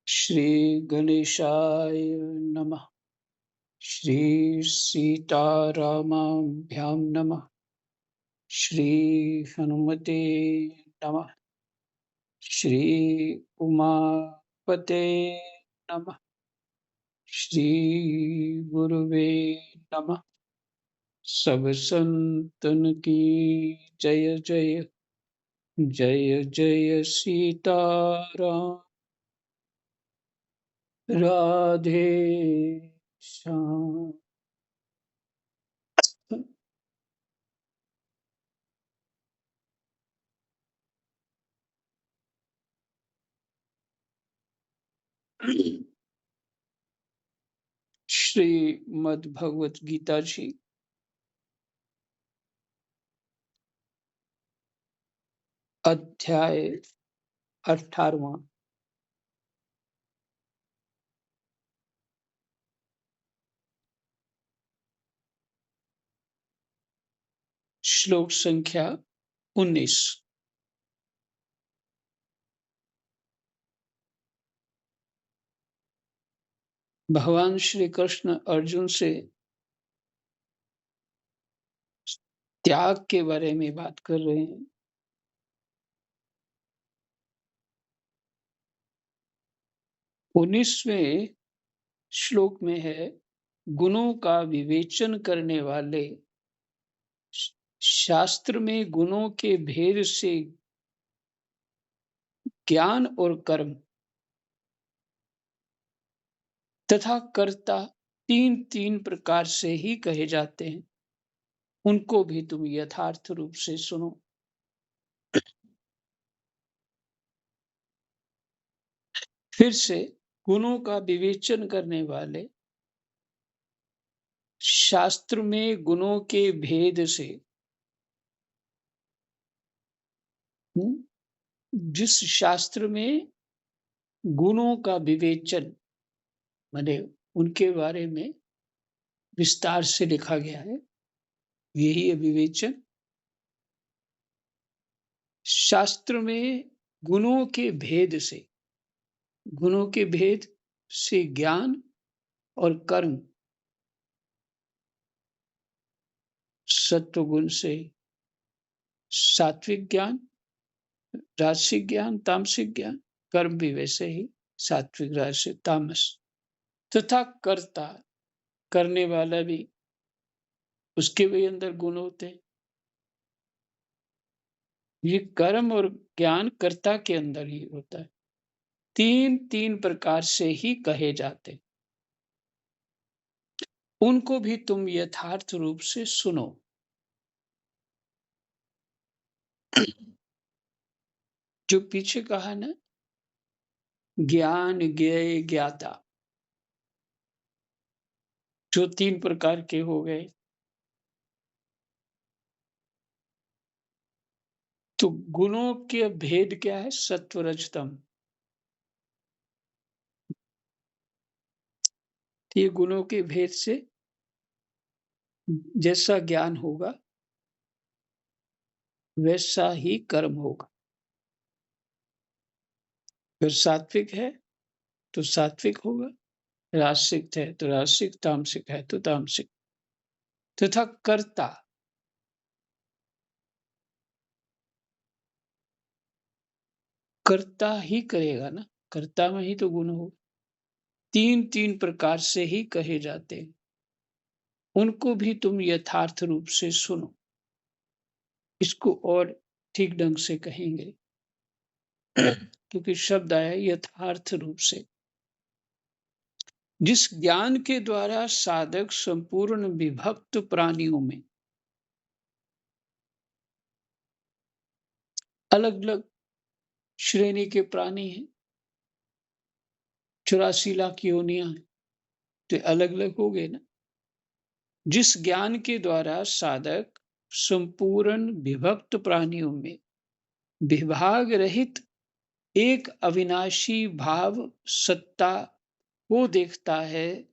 श्री गणेशाय नमः। श्री सीतारामाभ्यां नमः। श्री हनुमते नमः। श्री उमापते नमः। श्री गुरुवे नमः। सब संतन की जय जय। जय जय सीताराम। राधे श्याम। श्रीमद् भगवत गीता जी अध्याय 18वां। श्लोक संख्या 19। भगवान श्री कृष्ण अर्जुन से त्याग के बारे में बात कर रहे हैं। 19वें श्लोक में है, गुणों का विवेचन करने वाले शास्त्र में गुणों के भेद से ज्ञान और कर्म तथा कर्ता तीन तीन प्रकार से ही कहे जाते हैं। उनको भी तुम यथार्थ रूप से सुनो। फिर से, गुणों का विवेचन करने वाले शास्त्र में गुणों के भेद से, जिस शास्त्र में गुणों का विवेचन माने उनके बारे में विस्तार से लिखा गया है, यही है विवेचन। शास्त्र में गुणों के भेद से, गुणों के भेद से ज्ञान और कर्म, सत्व गुण से सात्विक ज्ञान, राजसिक ज्ञान, तामसिक ज्ञान, कर्म भी वैसे ही सात्विक, राजसिक, तामस, तथा कर्ता, करने वाला भी, उसके भी अंदर गुण होते हैं। ये कर्म और ज्ञान कर्ता के अंदर ही होता है। तीन तीन प्रकार से ही कहे जाते हैं। उनको भी तुम यथार्थ रूप से सुनो। जो पीछे कहा ना, ज्ञान ज्ञेय ज्ञाता, जो तीन प्रकार के हो गए, तो गुणों के भेद क्या है? सत्व रज तम। ये गुणों के भेद से जैसा ज्ञान होगा वैसा ही कर्म होगा। फिर सात्विक है तो सात्विक होगा, राजसिक है तो राजसिक, तामसिक है तो तामसिक। तथा कर्ता, कर्ता ही करेगा ना, कर्ता में ही तो गुण हो। तीन तीन प्रकार से ही कहे जाते हैं। उनको भी तुम यथार्थ रूप से सुनो। इसको और ठीक ढंग से कहेंगे क्योंकि शब्द आया यथार्थ रूप से। जिस ज्ञान के द्वारा साधक संपूर्ण विभक्त प्राणियों में, अलग अलग श्रेणी के प्राणी हैं, 84 लाख योनियां हैं, तो अलग अलग हो गए ना। जिस ज्ञान के द्वारा साधक संपूर्ण विभक्त प्राणियों में विभाग रहित एक अविनाशी भाव सत्ता को देखता है।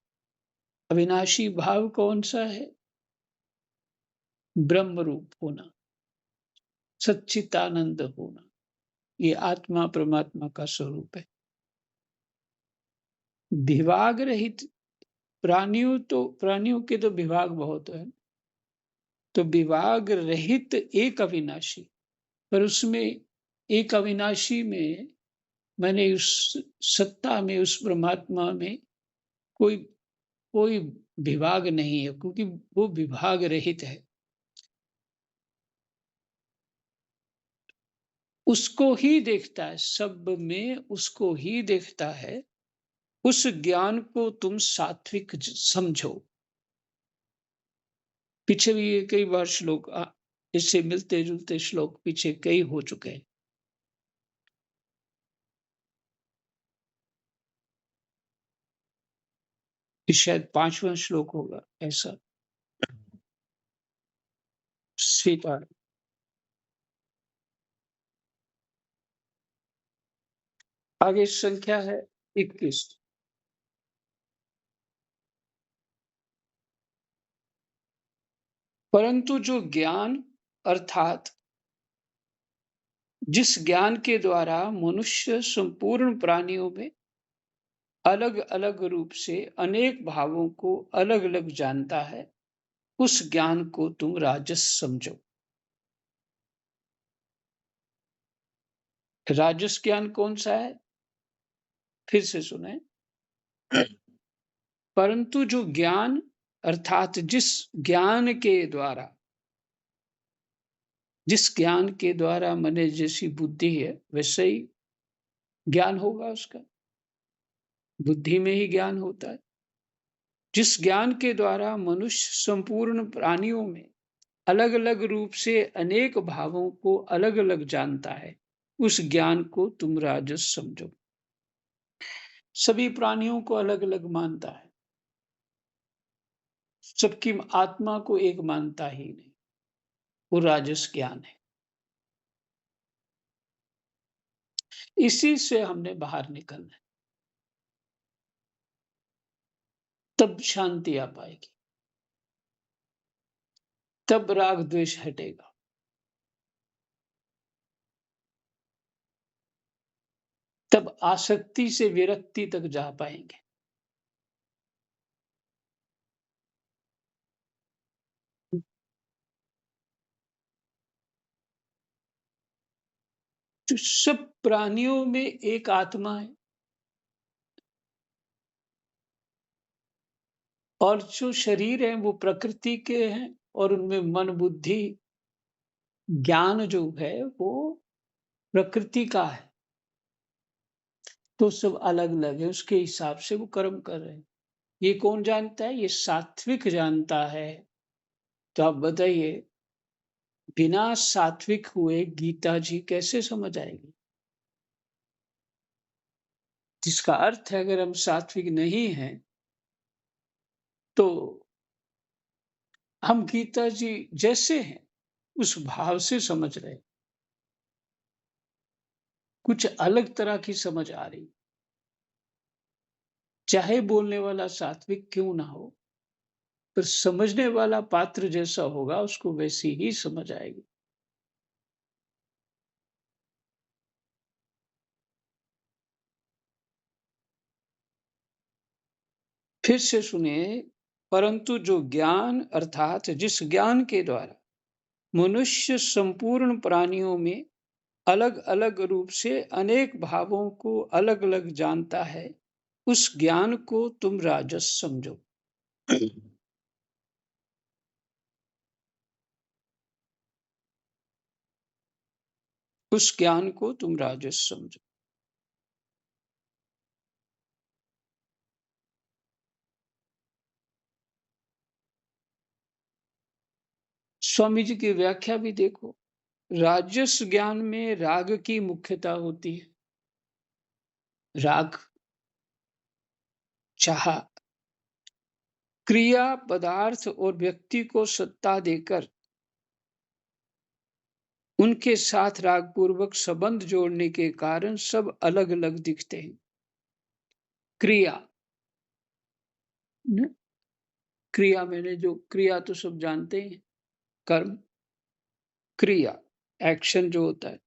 अविनाशी भाव कौन सा है? ब्रह्म रूप होना, सच्चिदानंद होना, ये आत्मा परमात्मा का स्वरूप है। विभाग रहित प्राणियों के तो विभाग बहुत है। तो विभाग रहित एक अविनाशी, पर उसमें एक अविनाशी में मैंने उस सत्ता में, उस परमात्मा में कोई कोई विभाग नहीं है, क्योंकि वो विभाग रहित है। उसको ही देखता है, सब में उसको ही देखता है। उस ज्ञान को तुम सात्विक समझो। पीछे भी ये कई बार श्लोक इससे मिलते जुलते श्लोक पीछे कई हो चुके हैं। ये शायद 5वां श्लोक होगा ऐसा। सीता, आगे संख्या है 21। परंतु जो ज्ञान अर्थात जिस ज्ञान के द्वारा मनुष्य संपूर्ण प्राणियों में अलग अलग रूप से अनेक भावों को अलग अलग जानता है, उस ज्ञान को तुम राजस समझो। राजस ज्ञान कौन सा है? फिर से सुने। परंतु जो ज्ञान अर्थात जिस ज्ञान के द्वारा मने जैसी बुद्धि है वैसे ही ज्ञान होगा उसका। बुद्धि में ही ज्ञान होता है। जिस ज्ञान के द्वारा मनुष्य संपूर्ण प्राणियों में अलग अलग रूप से अनेक भावों को अलग अलग जानता है, उस ज्ञान को तुम राजस समझो। सभी प्राणियों को अलग अलग मानता है, सबकी आत्मा को एक मानता ही नहीं, वो राजस ज्ञान है। इसी से हमने बाहर निकलना है, तब शांति आ पाएगी, तब राग द्वेष हटेगा। तब आसक्ति से विरक्ति तक जा पाएंगे। तो सब प्राणियों में एक आत्मा है, और जो शरीर है वो प्रकृति के हैं, और उनमें मन बुद्धि ज्ञान जो है वो प्रकृति का है। तो सब अलग अलग है, उसके हिसाब से वो कर्म कर रहे हैं। ये कौन जानता है? ये सात्विक जानता है। तो आप बताइए, बिना सात्विक हुए गीता जी कैसे समझ आएगी? जिसका अर्थ है अगर हम सात्विक नहीं हैं तो हम गीता जी जैसे हैं उस भाव से समझ रहे, कुछ अलग तरह की समझ आ रही। चाहे बोलने वाला सात्विक क्यों ना हो, पर समझने वाला पात्र जैसा होगा उसको वैसी ही समझ आएगी। फिर से सुनिए। परंतु जो ज्ञान अर्थात जिस ज्ञान के द्वारा मनुष्य संपूर्ण प्राणियों में अलग अलग रूप से अनेक भावों को अलग अलग जानता है, उस ज्ञान को तुम राजस समझो। उस ज्ञान को तुम राजस समझो। स्वामी जी की व्याख्या भी देखो। राजस ज्ञान में राग की मुख्यता होती है। राग, चाह, क्रिया, पदार्थ और व्यक्ति को सत्ता देकर उनके साथ राग पूर्वक संबंध जोड़ने के कारण सब अलग अलग दिखते हैं। क्रिया न? क्रिया मैंने जो क्रिया तो सब जानते हैं, कर्म, क्रिया, एक्शन जो होता है।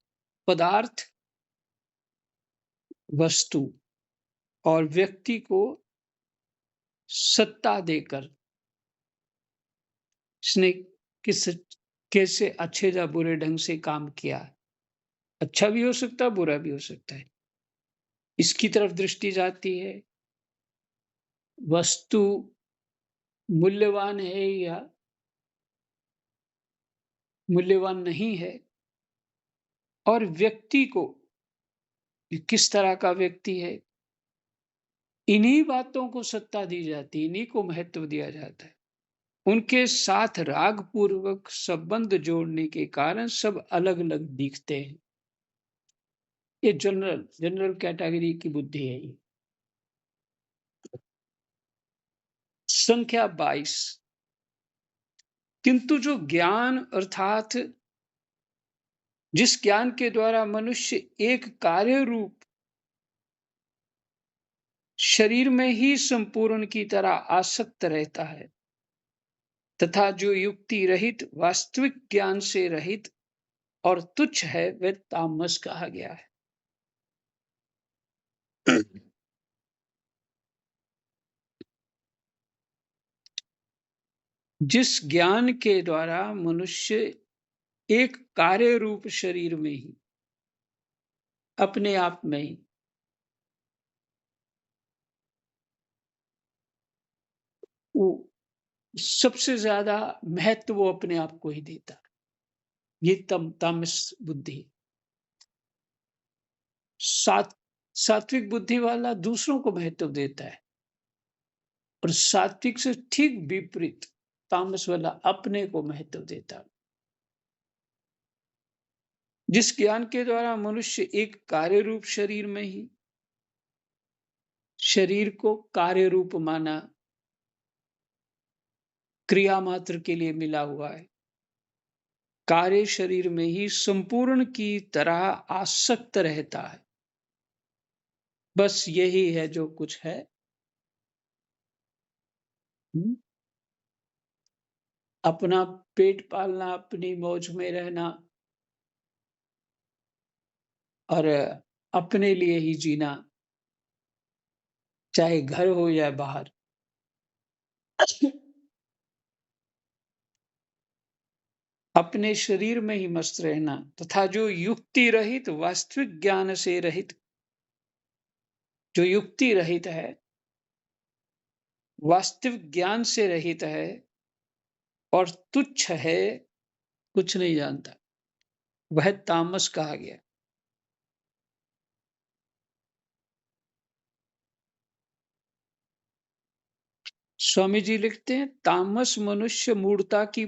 पदार्थ, वस्तु, और व्यक्ति को सत्ता देकर इसने किस कैसे अच्छे या बुरे ढंग से काम किया। अच्छा भी हो सकता है, बुरा भी हो सकता है। इसकी तरफ दृष्टि जाती है। वस्तु मूल्यवान है या मूल्यवान नहीं है, और व्यक्ति को ये किस तरह का व्यक्ति है, इन्हीं बातों को सत्ता दी जाती है, इन्हीं को महत्व दिया जाता है। उनके साथ राग पूर्वक संबंध जोड़ने के कारण सब अलग-अलग दिखते हैं। ये जनरल जनरल कैटेगरी की बुद्धि है ये। संख्या 22। किंतु जो ज्ञान अर्थात जिस ज्ञान के द्वारा मनुष्य एक कार्य रूप शरीर में ही संपूर्ण की तरह आसक्त रहता है, तथा जो युक्ति रहित वास्तविक ज्ञान से रहित और तुच्छ है, वह तामस कहा गया है। जिस ज्ञान के द्वारा मनुष्य एक कार्य रूप शरीर में ही अपने आप में ही वो सबसे ज्यादा महत्व वो अपने आप को ही देता है, ये तामस बुद्धि है। सात सात्विक बुद्धि वाला दूसरों को महत्व देता है, और सात्विक से ठीक विपरीत तामस वाला अपने को महत्व देता है। जिस ज्ञान के द्वारा मनुष्य एक कार्य रूप शरीर में ही शरीर को कार्य रूप माना, क्रिया मात्र के लिए मिला हुआ है, कार्य शरीर में ही संपूर्ण की तरह आसक्त रहता है, बस यही है जो कुछ है। हम्म? अपना पेट पालना, अपनी मौज में रहना और अपने लिए ही जीना, चाहे घर हो या बाहर। अपने शरीर में ही मस्त रहना, तथा जो युक्ति रहित वास्तविक ज्ञान से रहित, जो युक्ति रहित है, वास्तविक ज्ञान से रहित है और तुच्छ है, कुछ नहीं जानता, वह तामस कहा गया। स्वामी जी लिखते हैं, तामस मनुष्य मूढ़ता की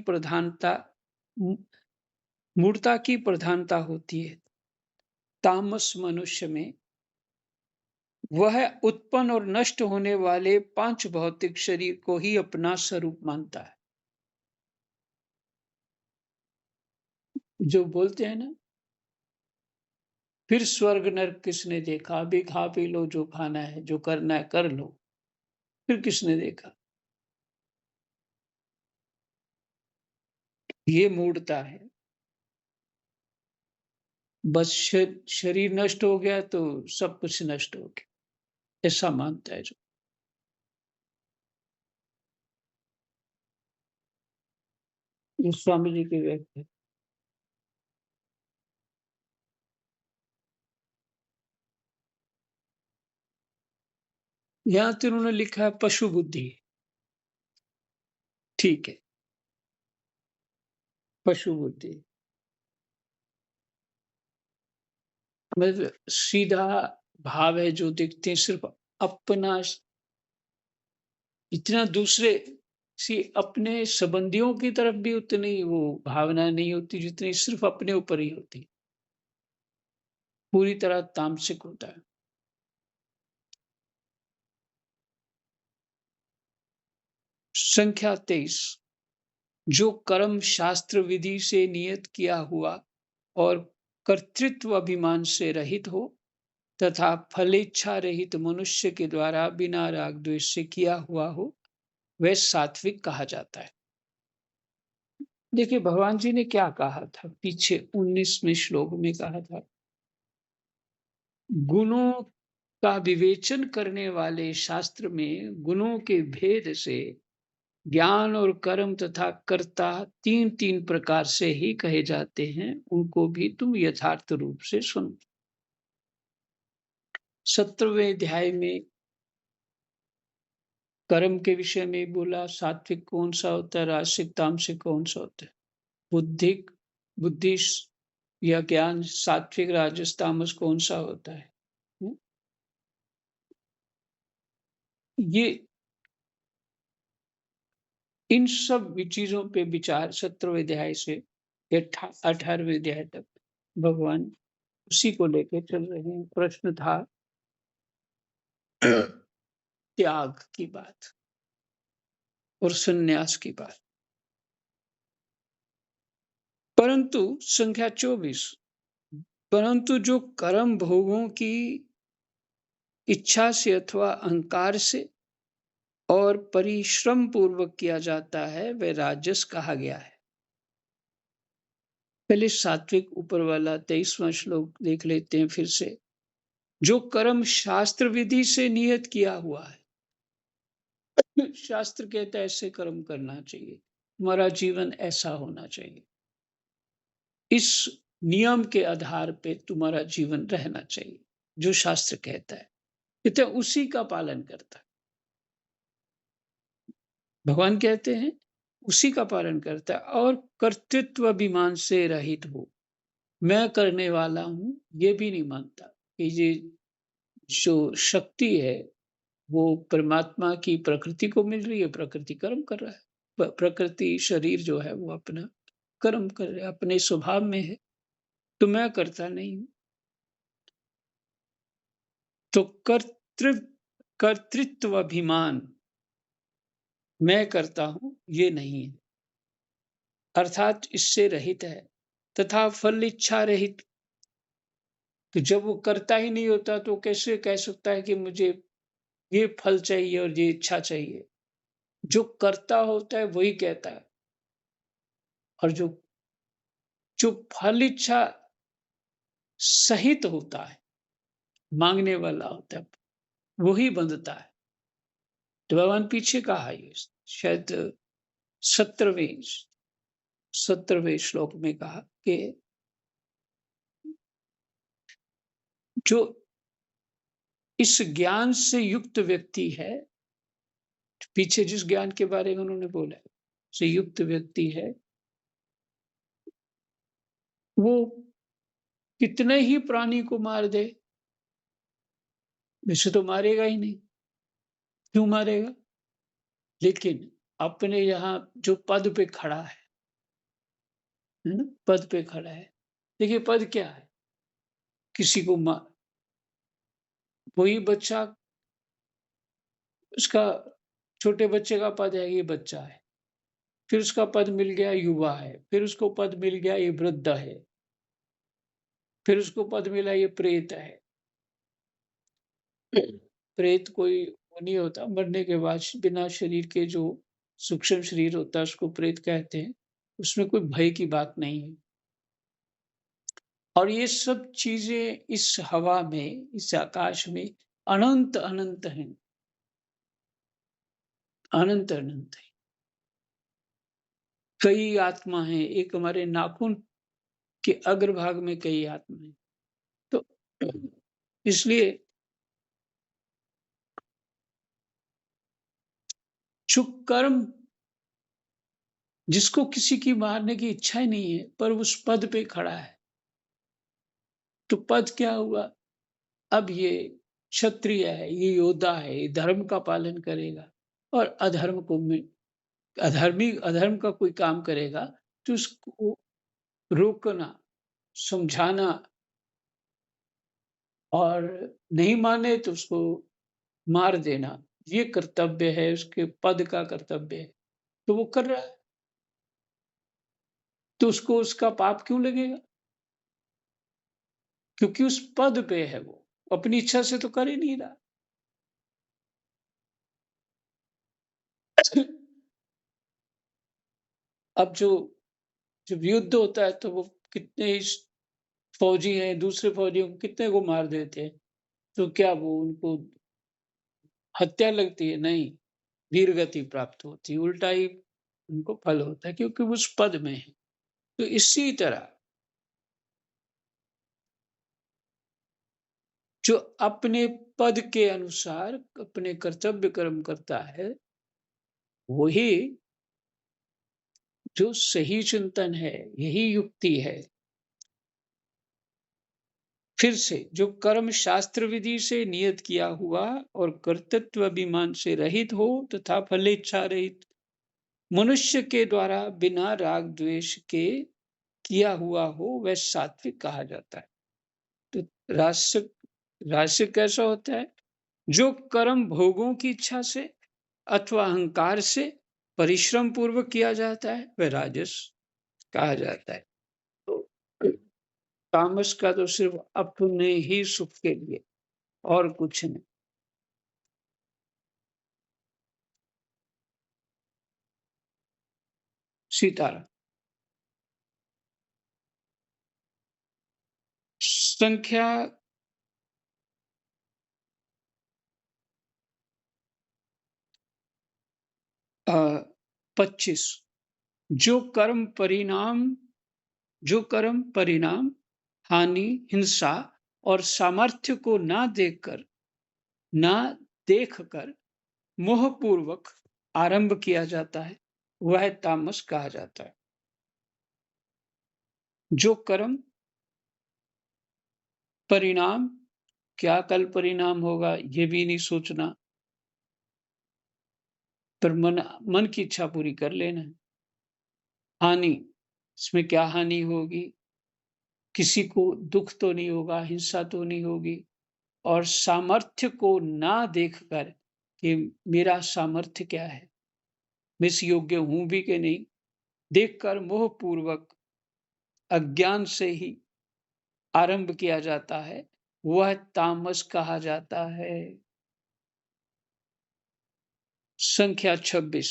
प्रधानता होती है। तामस मनुष्य में वह उत्पन्न और नष्ट होने वाले पांच भौतिक शरीर को ही अपना स्वरूप मानता है। जो बोलते हैं ना, फिर स्वर्ग नरक किसने देखा, अभी खा पी लो जो खाना है, जो करना है कर लो, फिर किसने देखा। ये मूढ़ता है। बस शरीर नष्ट हो गया तो सब कुछ नष्ट हो गया, ऐसा मानता है जो। ये स्वामी जी की व्याख्या। यहाँ तो उन्होंने लिखा है पशु बुद्धि। ठीक है, पशु बुद्धि मतलब सीधा भाव है, जो देखते हैं सिर्फ अपना, इतना दूसरे सी अपने संबंधियों की तरफ भी उतनी वो भावना नहीं होती जितनी सिर्फ अपने ऊपर ही होती, पूरी तरह तामसिक होता है। संख्या 23। जो कर्म शास्त्र विधि से नियत किया हुआ और कर्तृत्व अभिमान से रहित हो, तथा फलेच्छा रहित मनुष्य के द्वारा बिना राग द्वेष से किया हुआ हो, वह सात्विक कहा जाता है। देखिए भगवान जी ने क्या कहा था, पीछे 19वें श्लोक में कहा था, गुणों का विवेचन करने वाले शास्त्र में गुणों के भेद से ज्ञान और कर्म तथा कर्ता तीन तीन प्रकार से ही कहे जाते हैं, उनको भी तुम यथार्थ रूप से सुनो। 17वें अध्याय में कर्म के विषय में बोला, सात्विक कौन सा होता है, राजसिक तामसिक कौन सा होता है, बुद्धिक बुद्धि या ज्ञान, सात्विक राजस तामस कौन सा होता है। हम्म? ये इन सब चीजों पे विचार 17वें अध्याय से 18वें अध्याय तक भगवान उसी को लेके चल रहे हैं। प्रश्न था त्याग की बात और संन्यास की बात। परंतु संख्या 24, परंतु जो कर्म भोगों की इच्छा से अथवा अहंकार से और परिश्रम पूर्वक किया जाता है, वह राजस कहा गया है। पहले सात्विक ऊपर वाला 23वां श्लोक देख लेते हैं फिर से। जो कर्म शास्त्र विधि से नियत किया हुआ है, शास्त्र कहता है ऐसे कर्म करना चाहिए, तुम्हारा जीवन ऐसा होना चाहिए, इस नियम के आधार पे तुम्हारा जीवन रहना चाहिए, जो शास्त्र कहता है, कहते हैं उसी का पालन करता है। भगवान कहते हैं उसी का पालन करता है और कर्तृत्व अभिमान से रहित हो। मैं करने वाला हूं ये भी नहीं मानता कि ये जो शक्ति है वो परमात्मा की प्रकृति को मिल रही है, प्रकृति कर्म कर रहा है, प्रकृति शरीर जो है वो अपना कर्म कर रहा है, अपने स्वभाव में है, तो मैं करता नहीं हूं। तो कर्तृत्व अभिमान, मैं करता हूं ये नहीं है, अर्थात इससे रहित है, तथा फल इच्छा रहित। तो जब वो करता ही नहीं होता तो कैसे कह सकता है कि मुझे ये फल चाहिए और ये इच्छा चाहिए। जो करता होता है वही कहता है, और जो जो फल इच्छा सहित होता है, मांगने वाला होता है, वही बंधता है। तो भगवान पीछे कहा ये शायद 17वें 17वें श्लोक में कहा कि जो इस ज्ञान से युक्त व्यक्ति है, पीछे जिस ज्ञान के बारे में उन्होंने बोला है, से युक्त व्यक्ति है, वो कितने ही प्राणी को मार दे, वैसे तो मारेगा ही नहीं, क्यों मारेगा, लेकिन अपने यहाँ जो पद पे खड़ा है ना, पद पे खड़ा है। देखिए पद क्या है, किसी को वही बच्चा, उसका छोटे बच्चे का पद है ये बच्चा है, फिर उसका पद मिल गया युवा है, फिर उसको पद मिल गया ये वृद्ध है, फिर उसको पद मिला ये प्रेत है। प्रेत कोई वो नहीं होता, मरने के बाद बिना शरीर के जो सूक्ष्म शरीर होता है उसको प्रेत कहते हैं, उसमें कोई भय की बात नहीं है। और ये सब चीजें इस हवा में, इस आकाश में अनंत अनंत हैं, अनंत अनंत है। कई आत्मा हैं, एक हमारे नाखून के अग्रभाग में कई आत्मा हैं। तो इसलिए जो कर्म, जिसको किसी की मारने की इच्छा ही नहीं है पर उस पद पे खड़ा है, तो पद क्या हुआ, अब ये क्षत्रिय है, ये योद्धा है, ये धर्म का पालन करेगा, और अधर्म को अधर्म का कोई काम करेगा तो उसको रोकना, समझाना, और नहीं माने तो उसको मार देना, ये कर्तव्य है, उसके पद का कर्तव्य है, तो वो कर रहा है, तो उसको उसका पाप क्यों लगेगा, क्योंकि उस पद पे है, वो अपनी इच्छा से तो कर ही नहीं रहा। अब जो जब युद्ध होता है तो वो कितने फौजी हैं, दूसरे फौजियों को कितने को मार देते हैं, तो क्या वो उनको हत्या लगती है? नहीं, वीर गति प्राप्त होती है, उल्टा ही उनको फल होता है क्योंकि वो उस पद में है। तो इसी तरह जो अपने पद के अनुसार अपने कर्तव्य कर्म करता है, वही जो सही चिंतन है, यही युक्ति है। फिर से जो कर्म शास्त्र विधि से नियत किया हुआ और कर्तृत्व अभिमान से रहित हो तथा फलेच्छा रहित मनुष्य के द्वारा बिना राग द्वेष के किया हुआ हो, वह सात्विक कहा जाता है। तो राजसिक राजसिक कैसा होता है? जो कर्म भोगों की इच्छा से अथवा अहंकार से परिश्रम पूर्वक किया जाता है, वह राजस कहा जाता है। तो तामस का तो सिर्फ अपने ही सुख के लिए और कुछ नहीं। सीताराम। संख्या 25। जो कर्म परिणाम जो कर्म परिणाम, हानि, हिंसा और सामर्थ्य को ना देखकर मोहपूर्वक आरंभ किया जाता है, वह तामस कहा जाता है। जो कर्म परिणाम, क्या कल परिणाम होगा ये भी नहीं सोचना, पर मन की इच्छा पूरी कर लेना है। हानि, इसमें क्या हानि होगी? किसी को दुख तो नहीं होगा, हिंसा तो नहीं होगी, और सामर्थ्य को ना देखकर कि मेरा सामर्थ्य क्या है, मैं इस योग्य हूं भी कि नहीं, देखकर मोहपूर्वक अज्ञान से ही आरंभ किया जाता है, वह तामस कहा जाता है। संख्या 26।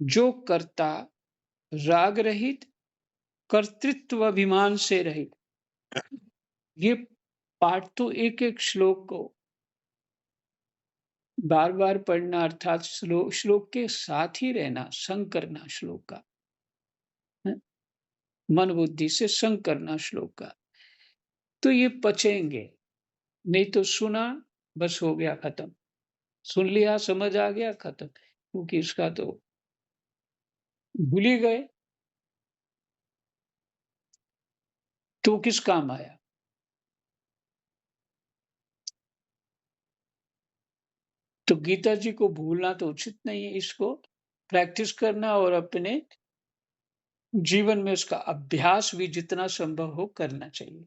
जो कर्ता राग रहित, कर्तृत्व अभिमान से रहित। ये पाठ तो एक एक श्लोक को बार बार पढ़ना, अर्थात श्लोक श्लोक के साथ ही रहना, संग करना श्लोक का है? मन बुद्धि से संग करना श्लोक का, तो ये पचेंगे। नहीं तो सुना, बस हो गया खत्म, सुन लिया समझ आ गया खत्म, क्योंकि इसका तो भूल ही गए, तो किस काम आया? तो गीता जी को भूलना तो उचित नहीं है, इसको प्रैक्टिस करना और अपने जीवन में उसका अभ्यास भी जितना संभव हो करना चाहिए।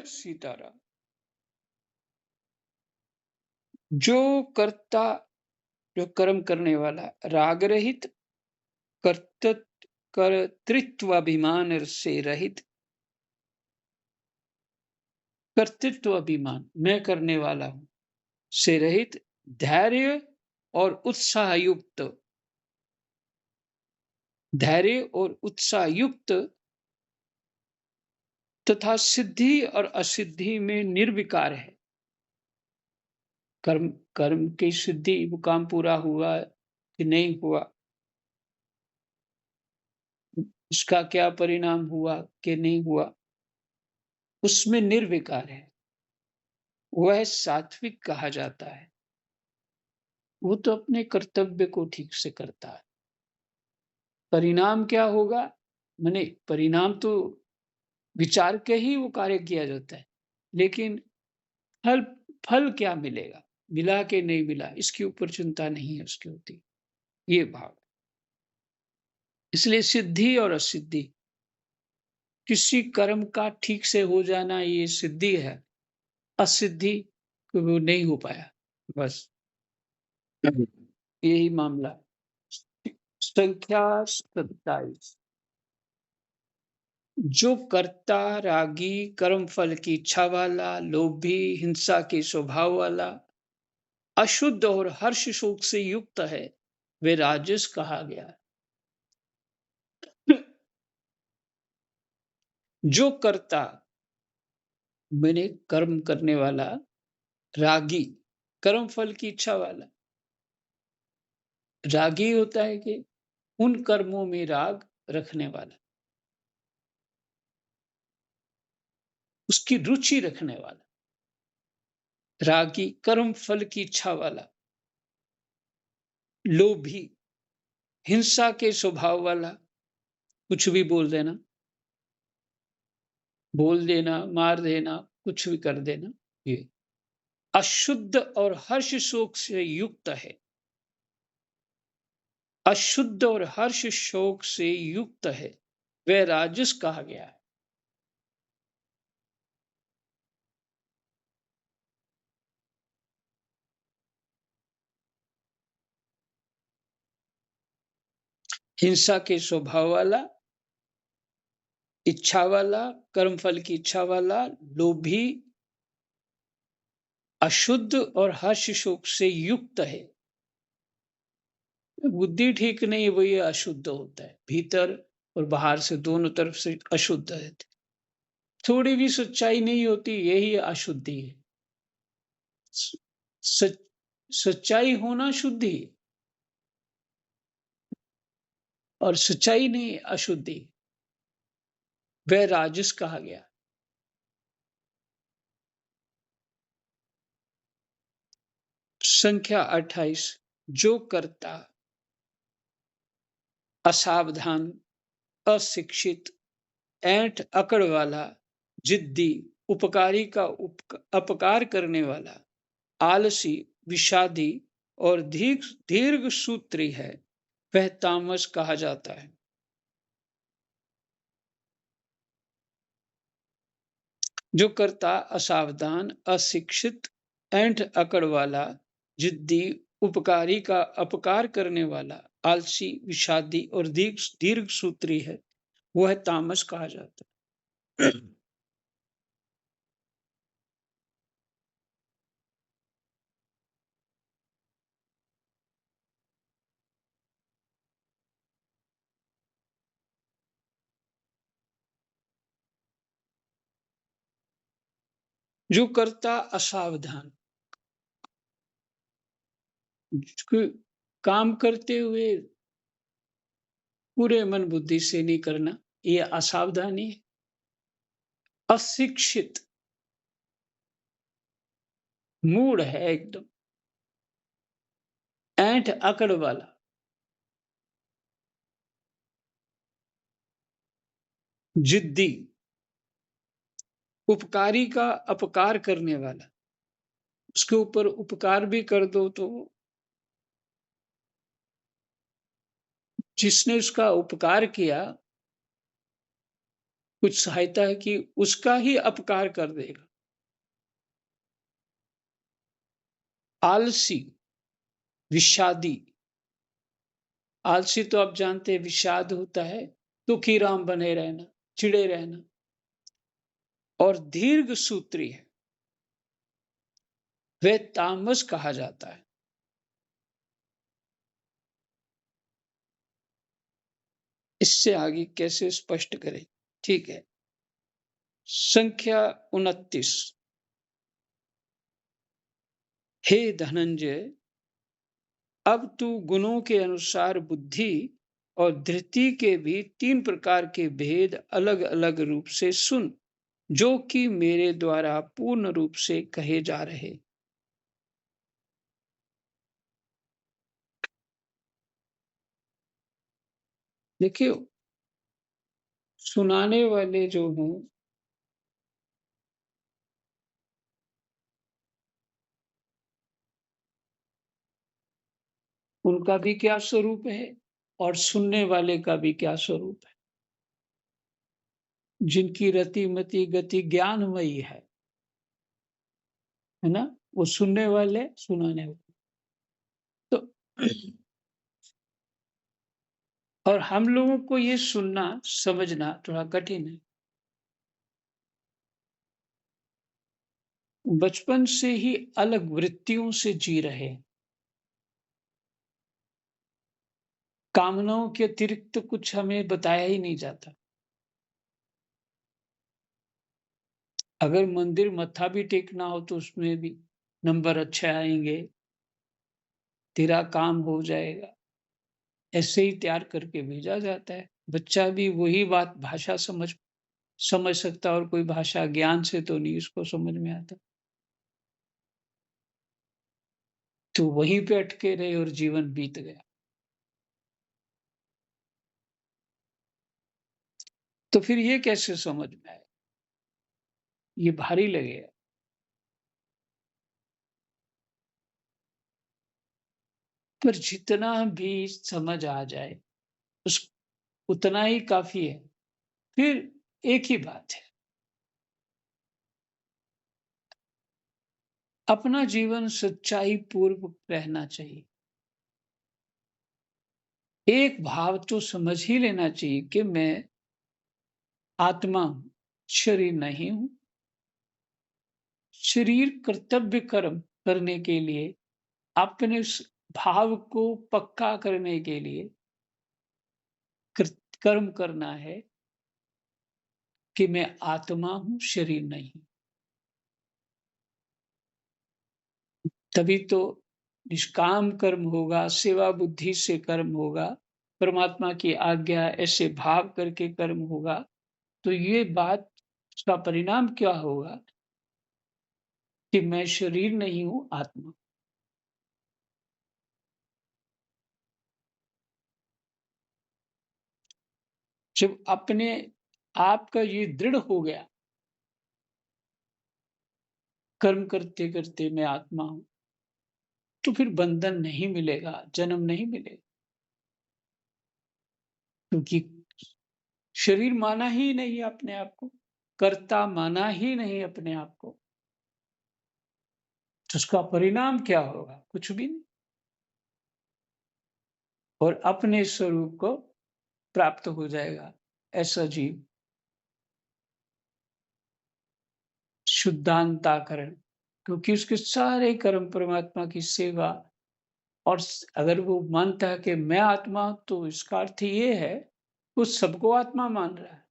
सीताराम। जो कर्ता, जो कर्म करने वाला राग रहित, कर्तृत्वाभिमान से रहित, कर्तृत्व अभिमान मैं करने वाला हूं से रहित, धैर्य और उत्साह युक्त, धैर्य और उत्साह युक्त तथा सिद्धि और असिद्धि में निर्विकार है। कर्म कर्म की सिद्धि, वो काम पूरा हुआ कि नहीं हुआ, इसका क्या परिणाम हुआ कि नहीं हुआ, उसमें निर्विकार है, वह सात्विक कहा जाता है। वो तो अपने कर्तव्य को ठीक से करता है। परिणाम क्या होगा? माने परिणाम तो विचार के ही वो कार्य किया जाता है, लेकिन फल फल क्या मिलेगा, मिला कि नहीं मिला, इसके ऊपर चिंता नहीं है उसकी होती, ये भाव। इसलिए सिद्धि और असिद्धि, किसी कर्म का ठीक से हो जाना ये सिद्धि है, असिद्धि वो नहीं हो पाया, बस यही मामला। संख्या 27। जो कर्ता रागी, कर्म फल की इच्छा वाला, लोभी, हिंसा के स्वभाव वाला, अशुद्ध और हर्ष शोक से युक्त है, वे राजस कहा गया है। जो कर्ता मैंने कर्म करने वाला, रागी, कर्म फल की इच्छा वाला। रागी होता है कि उन कर्मों में राग रखने वाला, उसकी रुचि रखने वाला। रागी कर्म फल की इच्छा वाला। लोभी, हिंसा के स्वभाव वाला, कुछ भी बोल देना, मार देना, कुछ भी कर देना। ये अशुद्ध और हर्ष शोक से युक्त है। अशुद्ध और हर्ष शोक से युक्त है, वह राजस कहा गया है। हिंसा के स्वभाव वाला, इच्छा वाला, कर्म फल की इच्छा वाला, लोभी, अशुद्ध और हर्ष शोक से युक्त है। बुद्धि ठीक नहीं है, वही अशुद्ध होता है। भीतर और बाहर से दोनों तरफ से अशुद्ध है। थोड़ी भी सच्चाई नहीं होती, यही अशुद्धि है। सच सच्चाई होना शुद्धि है, और सच्चाई नहीं अशुद्धि। वह राजस कहा गया। संख्या 28। जो कर्ता असावधान, अशिक्षित, ऐंठ अकड़ वाला, जिद्दी, उपकारी का अपकार करने वाला, आलसी, विषादी और दीर्घ सूत्री है, वह तामस कहा जाता है। जो कर्ता असावधान, अशिक्षित, ऐंठ अकड़ वाला, जिद्दी, उपकारी का अपकार करने वाला, आलसी, विषादी और दीर्घ सूत्री है, वह तामस कहा जाता है। जो कर्ता असावधान, काम करते हुए पूरे मन बुद्धि से नहीं करना, ये असावधानी है। अशिक्षित, मूड है एकदम। ऐंठ अकड़ वाला, जिद्दी, उपकारी का अपकार करने वाला। उसके ऊपर उपकार भी कर दो तो जिसने उसका उपकार किया, कुछ सहायता की, उसका ही अपकार कर देगा। आलसी, विषादी। आलसी तो आप जानते हैं विषाद होता है, दुखी राम बने रहना, चिड़े रहना। और दीर्घ सूत्री है, वह तामस कहा जाता है। इससे आगे कैसे स्पष्ट करें? ठीक है। संख्या 29। हे धनंजय, अब तू गुणों के अनुसार बुद्धि और धृति के भी 3 प्रकार के भेद अलग अलग रूप से सुन, जो कि मेरे द्वारा पूर्ण रूप से कहे जा रहे। देखिए, सुनाने वाले जो हैं, उनका भी क्या स्वरूप है और सुनने वाले का भी क्या स्वरूप है। जिनकी रति मति गति ज्ञानमयी है ना, वो सुनने वाले, सुनाने वाले। तो और हम लोगों को ये सुनना समझना थोड़ा कठिन है। बचपन से ही अलग वृत्तियों से जी रहे हैं। कामनाओं के अतिरिक्त कुछ हमें बताया ही नहीं जाता। अगर मंदिर मत्था भी टेकना हो तो उसमें भी नंबर अच्छे आएँगे, तेरा काम हो जाएगा, ऐसे ही तैयार करके भेजा जाता है। बच्चा भी वही बात भाषा समझ समझ सकता है और कोई भाषा ज्ञान से तो नहीं उसको समझ में आता। तो वहीं पे अटके रहे और जीवन बीत गया। तो फिर ये कैसे समझ में आए? ये भारी लगेगा। पर जितना भी समझ आ जाए, उस उतना ही काफ़ी है। फिर एक ही बात है, अपना जीवन सच्चाई पूर्वक रहना चाहिए। एक भाव तो समझ ही लेना चाहिए कि मैं आत्मा हूँ, शरीर नहीं हूँ। शरीर कर्तव्य कर्म करने के लिए, अपने उस भाव को पक्का करने के लिए कर्म करना है कि मैं आत्मा हूँ, शरीर नहीं। तभी तो निष्काम कर्म होगा, सेवा बुद्धि से कर्म होगा, परमात्मा की आज्ञा ऐसे भाव करके कर्म होगा। तो ये बात उसका परिणाम क्या होगा कि मैं शरीर नहीं हूँ, आत्मा। जब अपने आप का ये दृढ़ हो गया, कर्म करते-करते मैं आत्मा हूँ, तो फिर बंधन नहीं मिलेगा, जन्म नहीं मिलेगा। क्योंकि शरीर माना ही नहीं अपने आप को, कर्ता माना ही नहीं अपने आप को, तो उसका परिणाम क्या होगा? कुछ भी नहीं। और अपने स्वरूप को प्राप्त हो जाएगा ऐसा जीव, शुद्धांतःकरण। क्योंकि उसके सारे कर्म परमात्मा की सेवा, और अगर वो मानता है कि मैं आत्मा हूं, तो इसका अर्थ ये है वो सबको आत्मा मान रहा है।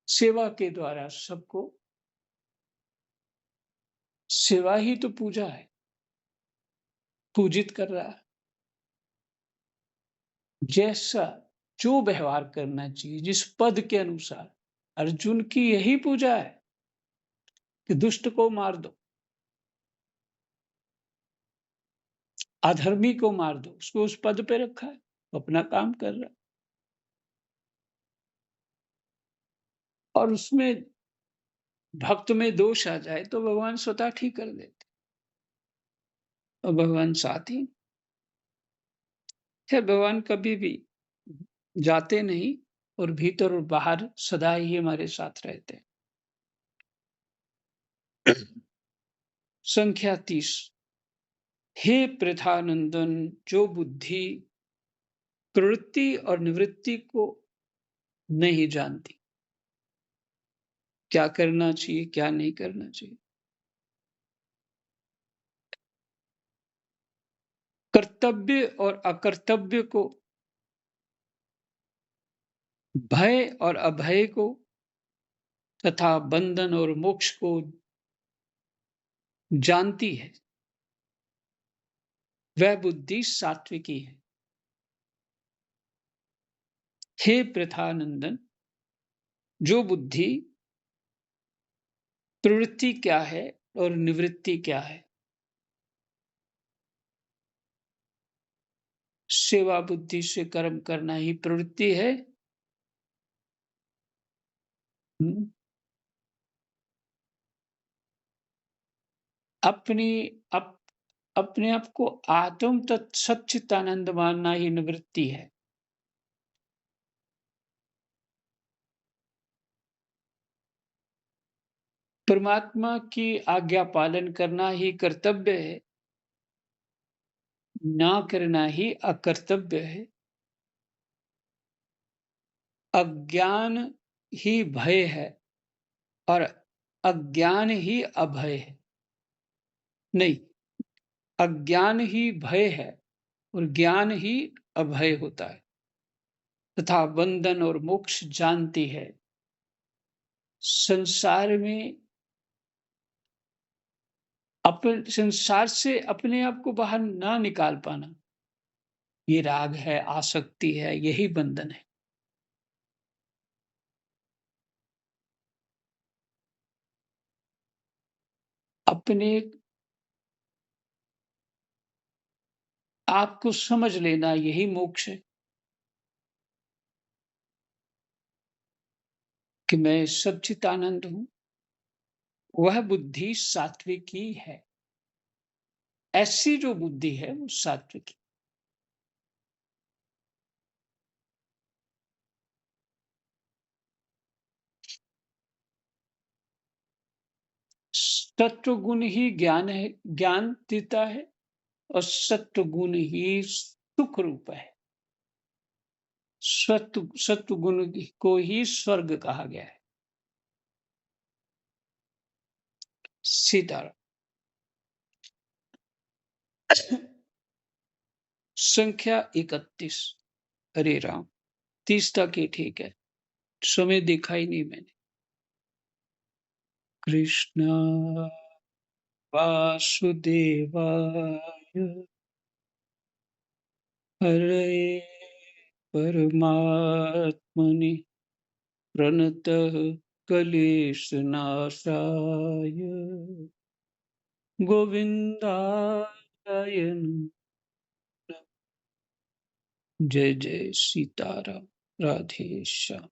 सेवा के द्वारा सबको, सेवा ही तो पूजा है, पूजित कर रहा है। जैसा जो व्यवहार करना चाहिए जिस पद के अनुसार, अर्जुन की यही पूजा है कि दुष्ट को मार दो, अधर्मी को मार दो, उसको उस पद पे रखा है, अपना काम कर रहा है। और उसमें भक्त में दोष आ जाए तो भगवान स्वतः ठीक कर देते, और भगवान साथ ही है। भगवान कभी भी जाते नहीं, और भीतर और बाहर सदा ही हमारे साथ रहते हैं। संख्या 30। हे प्रथानंदन, जो बुद्धि प्रवृत्ति और निवृत्ति को नहीं जानती, क्या करना चाहिए क्या नहीं करना चाहिए, कर्तव्य और अकर्तव्य को, भय और अभय को, तथा बंधन और मोक्ष को जानती है, वह बुद्धि सात्विकी है। हे प्रथानंदन, जो बुद्धि प्रवृत्ति क्या है और निवृत्ति क्या है, सेवा बुद्धि से कर्म करना ही प्रवृत्ति है। हम्म, अपनी अप, अपने आप को आत्म सच्चिदानंद मानना ही निवृत्ति है। परमात्मा की आज्ञा पालन करना ही कर्तव्य है, ना करना ही अकर्तव्य है। अज्ञान ही भय है और अज्ञान ही अभय है। नहीं, अज्ञान ही भय है और ज्ञान ही अभय होता है, तथा बंधन और मोक्ष जानती है। संसार में संसार से अपने आप को बाहर ना निकाल पाना, ये राग है, आसक्ति है, यही बंधन है। अपने आप को समझ लेना, यही मोक्ष है कि मैं सच्चिदानंद हूँ। वह बुद्धि सात्विकी है। ऐसी जो बुद्धि है वो सात्विकी। सत्व गुण ही ज्ञान है, ज्ञान देता है, और सत्व गुण ही सुख रूप है। सत्व गुण को ही स्वर्ग कहा गया है। सीताराम। संख्या 31। हरे राम। 30 तक ही ठीक है, समय देखा ही नहीं मैंने। कृष्ण वासुदेवाय हरे परमात्मने प्रणतः क्लेशनाशाय गोविंदाय नमः। जय जय सीताराम। राधे श्याम।